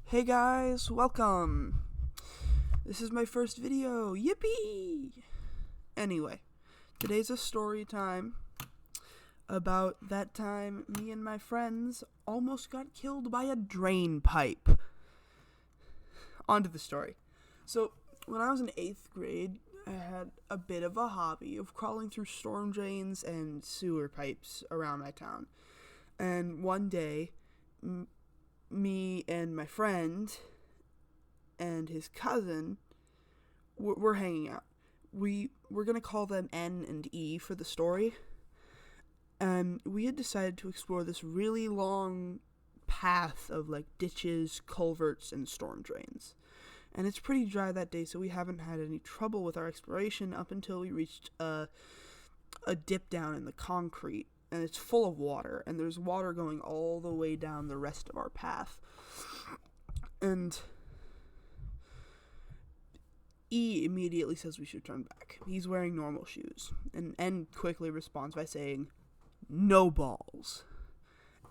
Hey guys, welcome! This is my first video, yippee! Anyway, today's a story time about that time me and my friends almost got killed by a drain pipe. On to the story. So, when I was in 8th grade, I had a bit of a hobby of crawling through storm drains and sewer pipes around my town. And one day, me and my friend and his cousin were hanging out. We're going to call them N and E for the story. And we had decided to explore this really long path of like ditches, culverts, and storm drains. And it's pretty dry that day, so we haven't had any trouble with our exploration up until we reached a dip down in the concrete. And it's full of water, and there's water going all the way down the rest of our path. And E immediately says we should turn back. He's wearing normal shoes. And N quickly responds by saying, "No balls."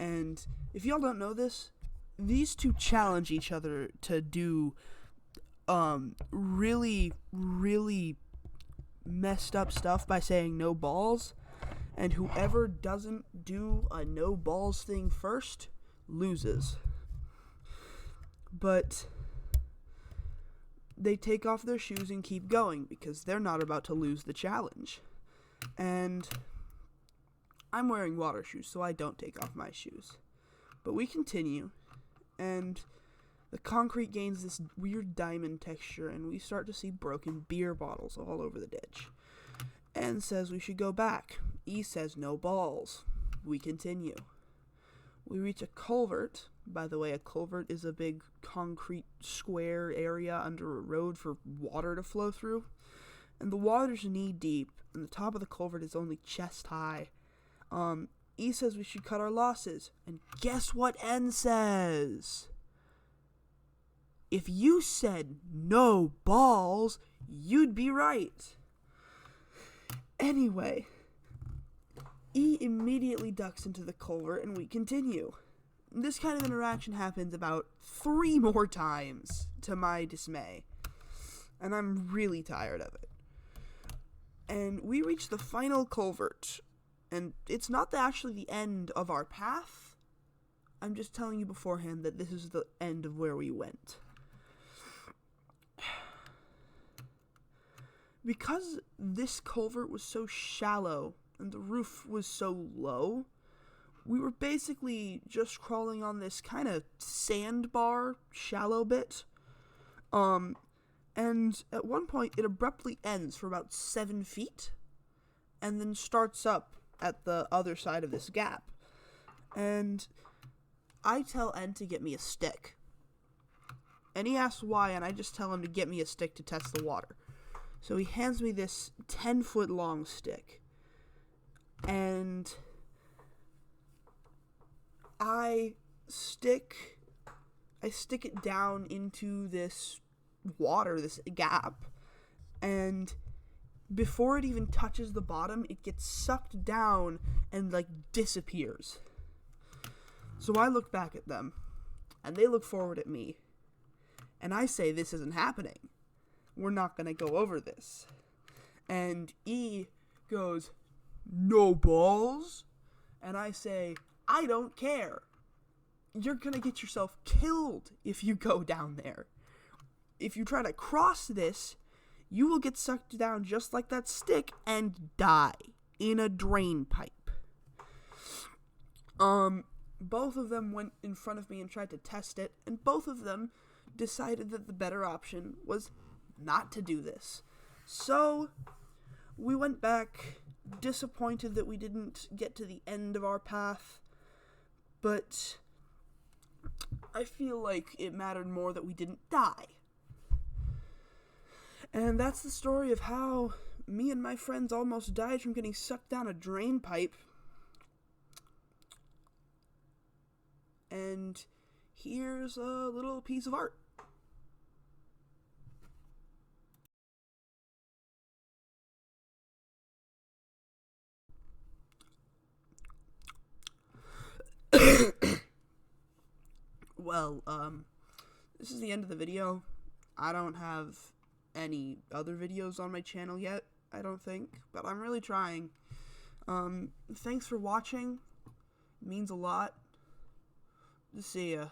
And if y'all don't know this, these two challenge each other to do really, really messed up stuff by saying no balls. And whoever doesn't do a no balls thing first loses. But they take off their shoes and keep going because they're not about to lose the challenge. And I'm wearing water shoes, so I don't take off my shoes. But we continue, and the concrete gains this weird diamond texture, and we start to see broken beer bottles all over the ditch. N says we should go back. E says no balls. We continue. We reach a culvert. By the way, a culvert is a big concrete square area under a road for water to flow through. And the water's knee deep, and the top of the culvert is only chest high. E says we should cut our losses. And guess what N says? If you said no balls, you'd be right. Anyway, E immediately ducks into the culvert, and we continue. This kind of interaction happens about 3 more times, to my dismay. And I'm really tired of it. And we reach the final culvert. And it's not actually the end of our path. I'm just telling you beforehand that this is the end of where we went. Because this culvert was so shallow and the roof was so low, we were basically just crawling on this kind of sandbar shallow bit. And at one point it abruptly ends for about 7 feet and then starts up at the other side of this gap. And I tell N to get me a stick. And he asks why, and I just tell him to get me a stick to test the water. So he hands me this 10-foot long stick. And I stick it down into this water, this gap. And before it even touches the bottom, it gets sucked down and like disappears. So I look back at them, and they look forward at me. And I say, this isn't happening. We're not going to go over this. And E goes, no balls? And I say, I don't care. You're going to get yourself killed if you go down there. If you try to cross this, you will get sucked down just like that stick and die in a drain pipe. Both of them went in front of me and tried to test it, and both of them decided that the better option was not to do this. So we went back, disappointed that we didn't get to the end of our path, but I feel like it mattered more that we didn't die. And that's the story of how me and my friends almost died from getting sucked down a drain pipe. And here's a little piece of art. Well, this is the end of the video. I don't have any other videos on my channel yet, I don't think, but I'm really trying. Thanks for watching. It means a lot. See ya.